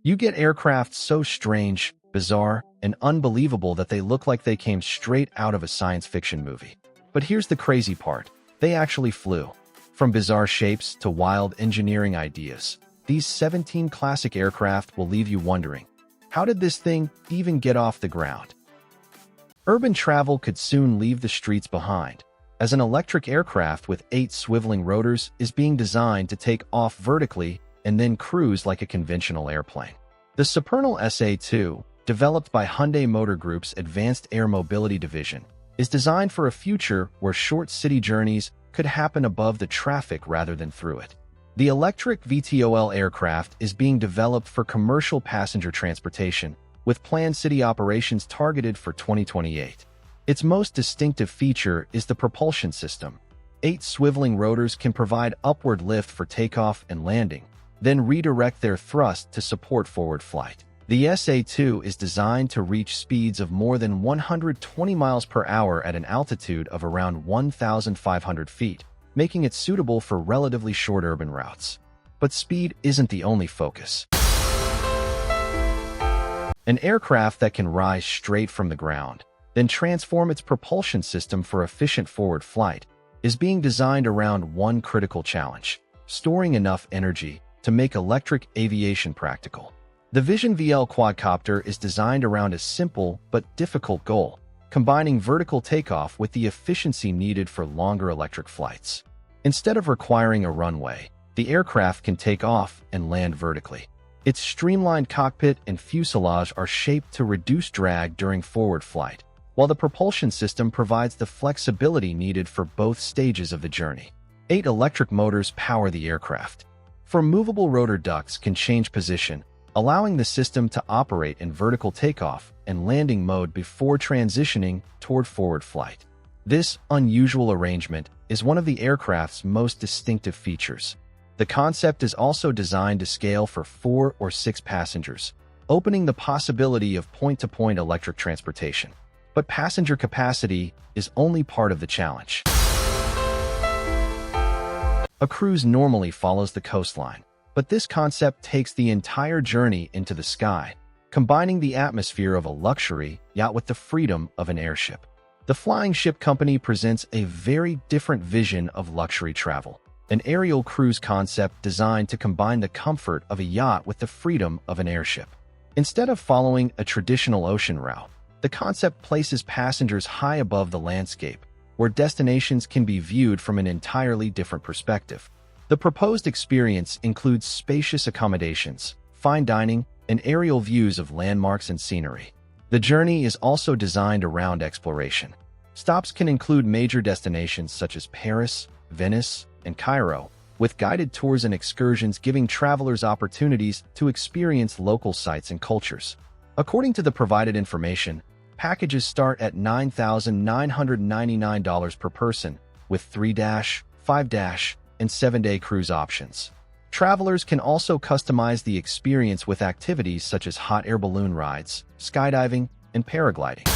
You get aircraft so strange, bizarre, and unbelievable that they look like they came straight out of a science fiction movie. But here's the crazy part. They actually flew. From bizarre shapes to wild engineering ideas, these 17 classic aircraft will leave you wondering, how did this thing even get off the ground? Urban travel could soon leave the streets behind, as an electric aircraft with 8 swiveling rotors is being designed to take off vertically and then cruise like a conventional airplane. The Supernal SA-2, developed by Hyundai Motor Group's Advanced Air Mobility Division, is designed for a future where short city journeys could happen above the traffic rather than through it. The electric VTOL aircraft is being developed for commercial passenger transportation, with planned city operations targeted for 2028. Its most distinctive feature is the propulsion system. 8 swiveling rotors can provide upward lift for takeoff and landing, then redirect their thrust to support forward flight. The SA-2 is designed to reach speeds of more than 120 miles per hour at an altitude of around 1,500 feet, making it suitable for relatively short urban routes. But speed isn't the only focus. An aircraft that can rise straight from the ground, then transform its propulsion system for efficient forward flight, is being designed around one critical challenge: storing enough energy to make electric aviation practical. The Vision VL quadcopter is designed around a simple but difficult goal, combining vertical takeoff with the efficiency needed for longer electric flights. Instead of requiring a runway, the aircraft can take off and land vertically. Its streamlined cockpit and fuselage are shaped to reduce drag during forward flight, while the propulsion system provides the flexibility needed for both stages of the journey. 8 electric motors power the aircraft. Movable rotor ducts can change position, allowing the system to operate in vertical takeoff and landing mode before transitioning toward forward flight. This unusual arrangement is one of the aircraft's most distinctive features. The concept is also designed to scale for 4 or 6 passengers, opening the possibility of point-to-point electric transportation. But passenger capacity is only part of the challenge. A cruise normally follows the coastline, but this concept takes the entire journey into the sky, combining the atmosphere of a luxury yacht with the freedom of an airship. The Flying Ship Company presents a very different vision of luxury travel, an aerial cruise concept designed to combine the comfort of a yacht with the freedom of an airship. Instead of following a traditional ocean route, the concept places passengers high above the landscape, where destinations can be viewed from an entirely different perspective. The proposed experience includes spacious accommodations, fine dining, and aerial views of landmarks and scenery. The journey is also designed around exploration. Stops can include major destinations such as Paris, Venice, and Cairo, with guided tours and excursions giving travelers opportunities to experience local sites and cultures. According to the provided information, packages start at $9,999 per person, with 3-, 5-, and 7-day cruise options. Travelers can also customize the experience with activities such as hot air balloon rides, skydiving, and paragliding.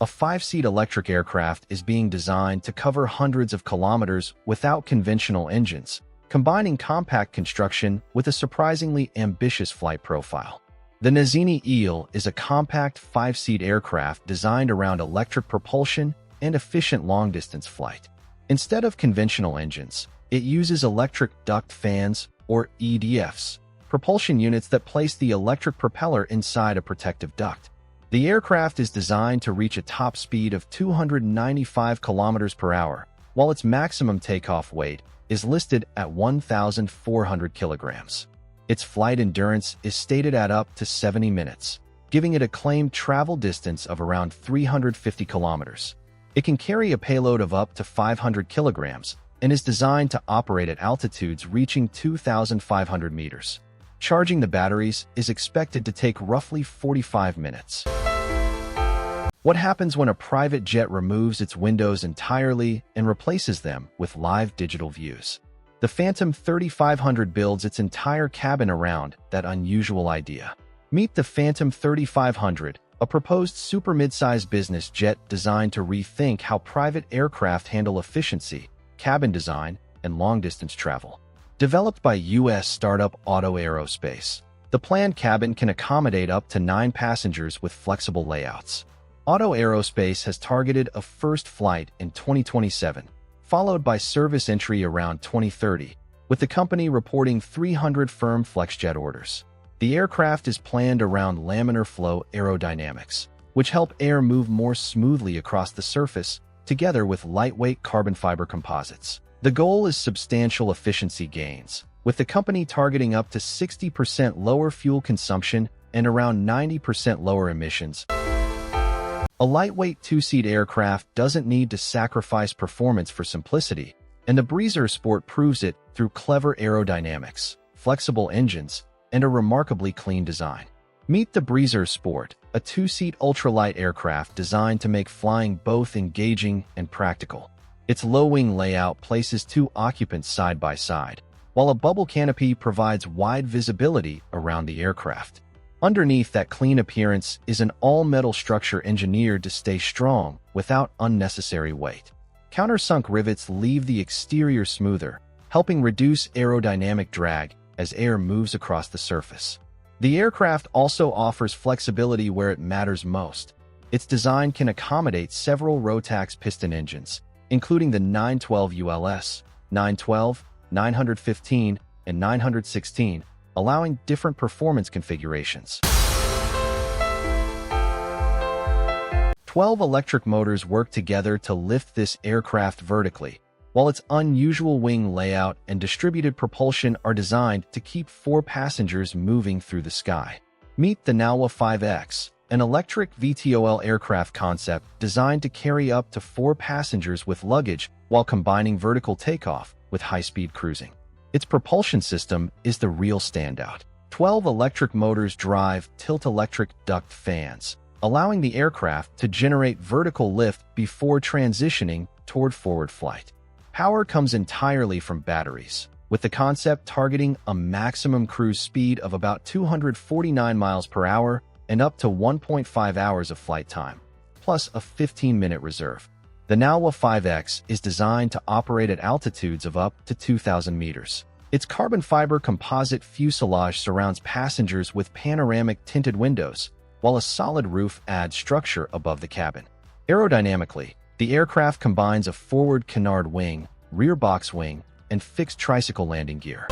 A 5-seat electric aircraft is being designed to cover hundreds of kilometers without conventional engines, combining compact construction with a surprisingly ambitious flight profile. The Nazini Eel is a compact 5-seat aircraft designed around electric propulsion and efficient long-distance flight. Instead of conventional engines, it uses electric duct fans, or EDFs, propulsion units that place the electric propeller inside a protective duct. The aircraft is designed to reach a top speed of 295 kilometers per hour, while its maximum takeoff weight is listed at 1,400 kilograms. Its flight endurance is stated at up to 70 minutes, giving it a claimed travel distance of around 350 kilometers. It can carry a payload of up to 500 kilograms and is designed to operate at altitudes reaching 2,500 meters. Charging the batteries is expected to take roughly 45 minutes. What happens when a private jet removes its windows entirely and replaces them with live digital views? The Phantom 3500 builds its entire cabin around that unusual idea. Meet the Phantom 3500, a proposed super mid-size business jet designed to rethink how private aircraft handle efficiency, cabin design, and long-distance travel. Developed by U.S. startup Auto Aerospace, the planned cabin can accommodate up to 9 passengers with flexible layouts. Auto Aerospace has targeted a first flight in 2027, followed by service entry around 2030, with the company reporting 300 firm FlexJet orders. The aircraft is planned around laminar flow aerodynamics, which help air move more smoothly across the surface, together with lightweight carbon fiber composites. The goal is substantial efficiency gains, with the company targeting up to 60% lower fuel consumption and around 90% lower emissions. A lightweight 2-seat aircraft doesn't need to sacrifice performance for simplicity, and the Breezer Sport proves it through clever aerodynamics, flexible engines, and a remarkably clean design. Meet the Breezer Sport, a 2-seat ultralight aircraft designed to make flying both engaging and practical. Its low-wing layout places 2 occupants side by side, while a bubble canopy provides wide visibility around the aircraft. Underneath that clean appearance is an all-metal structure engineered to stay strong without unnecessary weight. Countersunk rivets leave the exterior smoother, helping reduce aerodynamic drag as air moves across the surface. The aircraft also offers flexibility where it matters most. Its design can accommodate several Rotax piston engines, including the 912 ULS, 912, 915, and 916, allowing different performance configurations. 12 electric motors work together to lift this aircraft vertically, while its unusual wing layout and distributed propulsion are designed to keep 4 passengers moving through the sky. Meet the Nalwa 5X, an electric VTOL aircraft concept designed to carry up to 4 passengers with luggage while combining vertical takeoff with high-speed cruising. Its propulsion system is the real standout. 12 electric motors drive tilt-electric duct fans, allowing the aircraft to generate vertical lift before transitioning toward forward flight. Power comes entirely from batteries, with the concept targeting a maximum cruise speed of about 249 miles per hour and up to 1.5 hours of flight time, plus a 15-minute reserve. The Nalwa 5X is designed to operate at altitudes of up to 2,000 meters. Its carbon fiber composite fuselage surrounds passengers with panoramic tinted windows, while a solid roof adds structure above the cabin. Aerodynamically, the aircraft combines a forward canard wing, rear box wing, and fixed tricycle landing gear.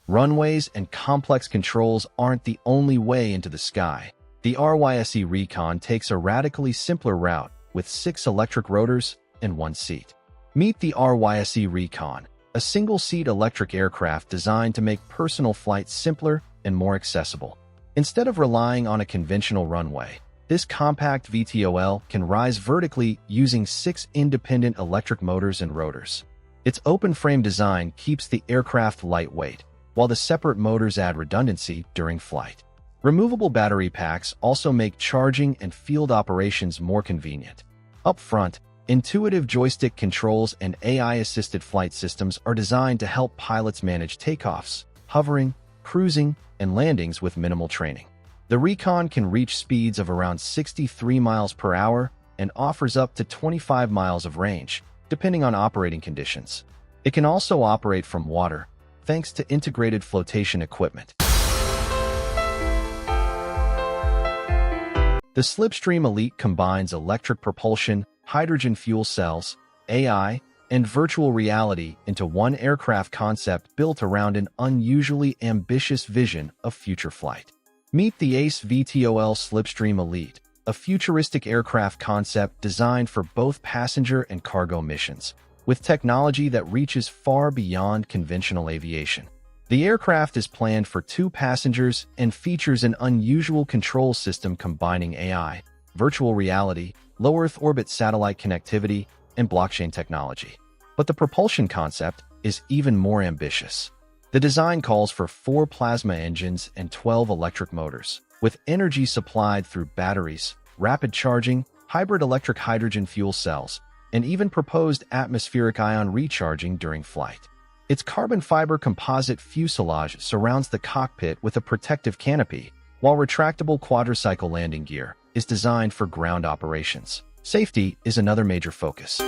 Runways and complex controls aren't the only way into the sky. The RYSE Recon takes a radically simpler route with 6 electric rotors and 1 seat. Meet the RYSE Recon, a single-seat electric aircraft designed to make personal flights simpler and more accessible. Instead of relying on a conventional runway, this compact VTOL can rise vertically using 6 independent electric motors and rotors. Its open-frame design keeps the aircraft lightweight, while the separate motors add redundancy during flight. Removable battery packs also make charging and field operations more convenient. Up front, intuitive joystick controls and AI-assisted flight systems are designed to help pilots manage takeoffs, hovering, cruising, and landings with minimal training. The Recon can reach speeds of around 63 miles per hour and offers up to 25 miles of range, depending on operating conditions. It can also operate from water, thanks to integrated flotation equipment. The Slipstream Elite combines electric propulsion, hydrogen fuel cells, AI, and virtual reality into one aircraft concept built around an unusually ambitious vision of future flight. Meet the ACE VTOL Slipstream Elite, a futuristic aircraft concept designed for both passenger and cargo missions, with technology that reaches far beyond conventional aviation. The aircraft is planned for 2 passengers and features an unusual control system combining AI, virtual reality, low Earth orbit satellite connectivity, and blockchain technology. But the propulsion concept is even more ambitious. The design calls for 4 plasma engines and 12 electric motors, with energy supplied through batteries, rapid charging, hybrid electric hydrogen fuel cells, and even proposed atmospheric ion recharging during flight. Its carbon fiber composite fuselage surrounds the cockpit with a protective canopy, while retractable quadricycle landing gear is designed for ground operations. Safety is another major focus.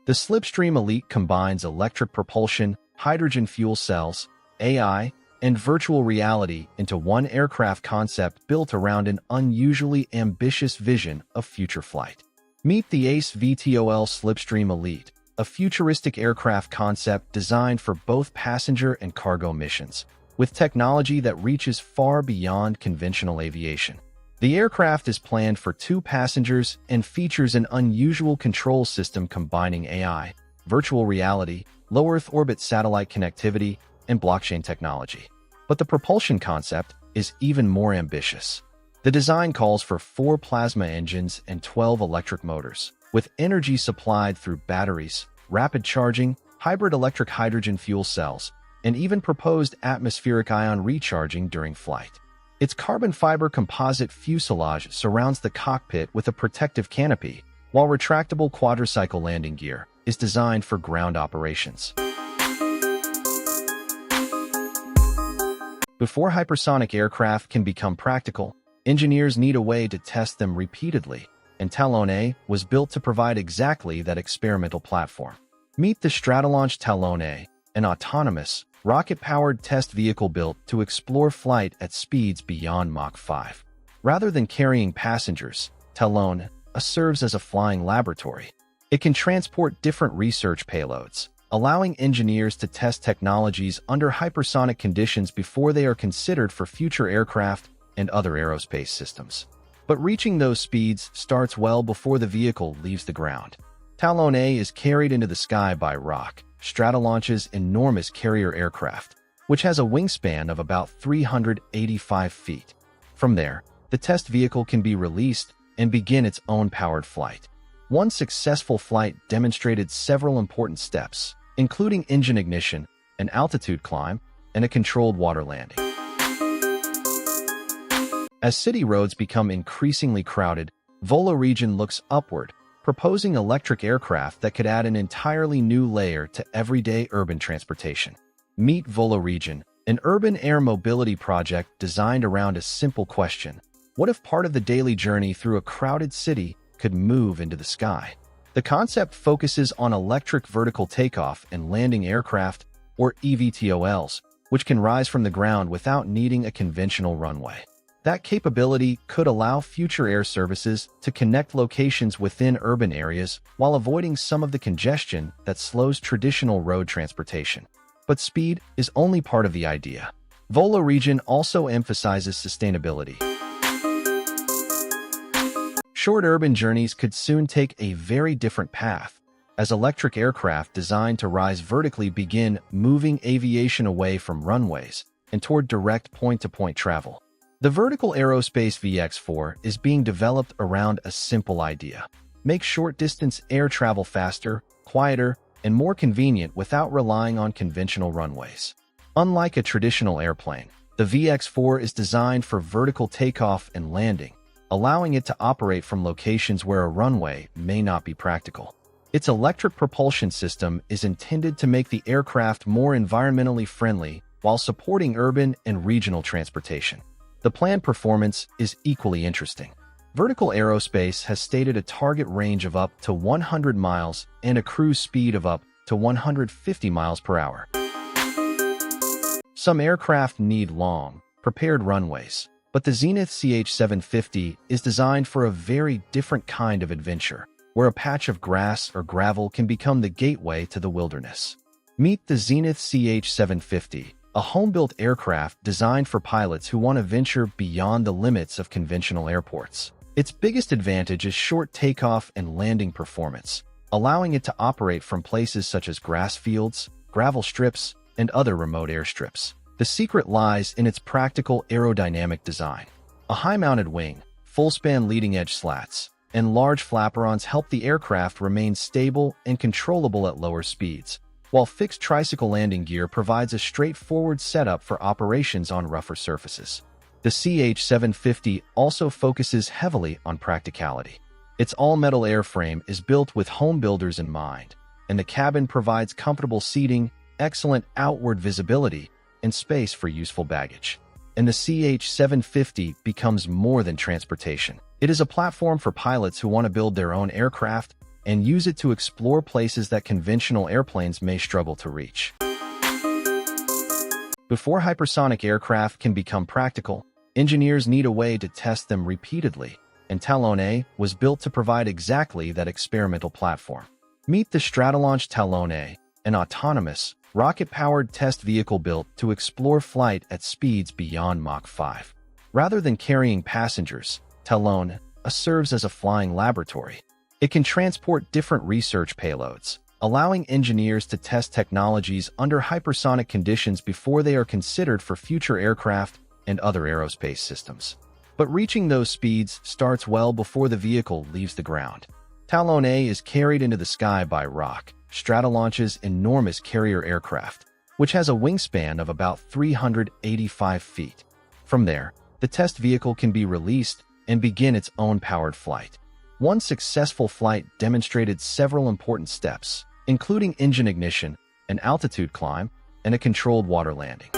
The Slipstream Elite combines electric propulsion, hydrogen fuel cells, AI, and virtual reality into one aircraft concept built around an unusually ambitious vision of future flight. Meet the ACE VTOL Slipstream Elite, a futuristic aircraft concept designed for both passenger and cargo missions, with technology that reaches far beyond conventional aviation. The aircraft is planned for 2 passengers and features an unusual control system combining AI, virtual reality, low Earth orbit satellite connectivity, and blockchain technology. But the propulsion concept is even more ambitious. The design calls for 4 plasma engines and 12 electric motors, with energy supplied through batteries, rapid charging, hybrid electric hydrogen fuel cells, and even proposed atmospheric ion recharging during flight. Its carbon fiber composite fuselage surrounds the cockpit with a protective canopy, while retractable quadricycle landing gear is designed for ground operations. Before hypersonic aircraft can become practical, engineers need a way to test them repeatedly, and Talon A was built to provide exactly that experimental platform. Meet the Stratolaunch Talon A, an autonomous, rocket-powered test vehicle built to explore flight at speeds beyond Mach 5. Rather than carrying passengers, Talon A serves as a flying laboratory. It can transport different research payloads, allowing engineers to test technologies under hypersonic conditions before they are considered for future aircraft and other aerospace systems. But reaching those speeds starts well before the vehicle leaves the ground. Talon A is carried into the sky by Rock, Stratolaunch's enormous carrier aircraft, which has a wingspan of about 385 feet. From there, the test vehicle can be released and begin its own powered flight. One successful flight demonstrated several important steps, including engine ignition, an altitude climb, and a controlled water landing. As city roads become increasingly crowded, Volo Region looks upward, proposing electric aircraft that could add an entirely new layer to everyday urban transportation. Meet Volo Region, an urban air mobility project designed around a simple question: what if part of the daily journey through a crowded city could move into the sky? The concept focuses on electric vertical takeoff and landing aircraft, or eVTOLs, which can rise from the ground without needing a conventional runway. That capability could allow future air services to connect locations within urban areas while avoiding some of the congestion that slows traditional road transportation. But speed is only part of the idea. Volo Region also emphasizes sustainability. Short urban journeys could soon take a very different path, as electric aircraft designed to rise vertically begin moving aviation away from runways and toward direct point-to-point travel. The Vertical Aerospace VX4 is being developed around a simple idea: make short-distance air travel faster, quieter, and more convenient without relying on conventional runways. Unlike a traditional airplane, the VX4 is designed for vertical takeoff and landing, allowing it to operate from locations where a runway may not be practical. Its electric propulsion system is intended to make the aircraft more environmentally friendly while supporting urban and regional transportation. The planned performance is equally interesting. Vertical Aerospace has stated a target range of up to 100 miles and a cruise speed of up to 150 miles per hour. Some aircraft need long, prepared runways, but the Zenith CH-750 is designed for a very different kind of adventure, where a patch of grass or gravel can become the gateway to the wilderness. Meet the Zenith CH-750, a home-built aircraft designed for pilots who want to venture beyond the limits of conventional airports. Its biggest advantage is short takeoff and landing performance, allowing it to operate from places such as grass fields, gravel strips, and other remote airstrips. The secret lies in its practical aerodynamic design. A high-mounted wing, full-span leading-edge slats, and large flaperons help the aircraft remain stable and controllable at lower speeds, while fixed tricycle landing gear provides a straightforward setup for operations on rougher surfaces. The CH-750 also focuses heavily on practicality. Its all-metal airframe is built with home builders in mind, and the cabin provides comfortable seating, excellent outward visibility, and space for useful baggage. And the CH-750 becomes more than transportation. It is a platform for pilots who want to build their own aircraft, and use it to explore places that conventional airplanes may struggle to reach. Before hypersonic aircraft can become practical, engineers need a way to test them repeatedly, and Talon A was built to provide exactly that experimental platform. Meet the Stratolaunch Talon A, an autonomous, rocket-powered test vehicle built to explore flight at speeds beyond Mach 5. Rather than carrying passengers, Talon A serves as a flying laboratory. It can transport different research payloads, allowing engineers to test technologies under hypersonic conditions before they are considered for future aircraft and other aerospace systems. But reaching those speeds starts well before the vehicle leaves the ground. Talon A is carried into the sky by Rock, Stratolaunch's enormous carrier aircraft, which has a wingspan of about 385 feet. From there, the test vehicle can be released and begin its own powered flight. One successful flight demonstrated several important steps, including engine ignition, an altitude climb, and a controlled water landing.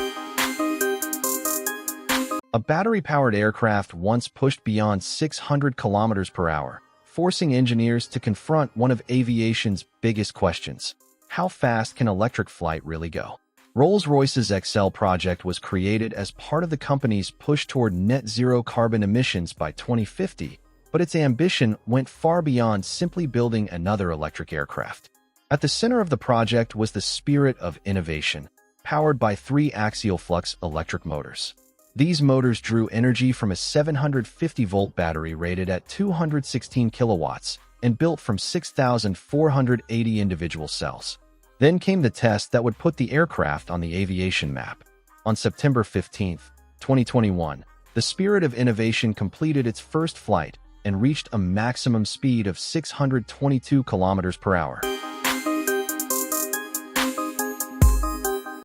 A battery-powered aircraft once pushed beyond 600 kilometers per hour, forcing engineers to confront one of aviation's biggest questions: how fast can electric flight really go? Rolls-Royce's XL project was created as part of the company's push toward net zero carbon emissions by 2050, but its ambition went far beyond simply building another electric aircraft. At the center of the project was the spirit of innovation, powered by 3 axial flux electric motors. These motors drew energy from a 750-volt battery rated at 216 kilowatts and built from 6,480 individual cells. Then came the test that would put the aircraft on the aviation map. On September 15, 2021, the spirit of innovation completed its first flight and reached a maximum speed of 622 kilometers per hour.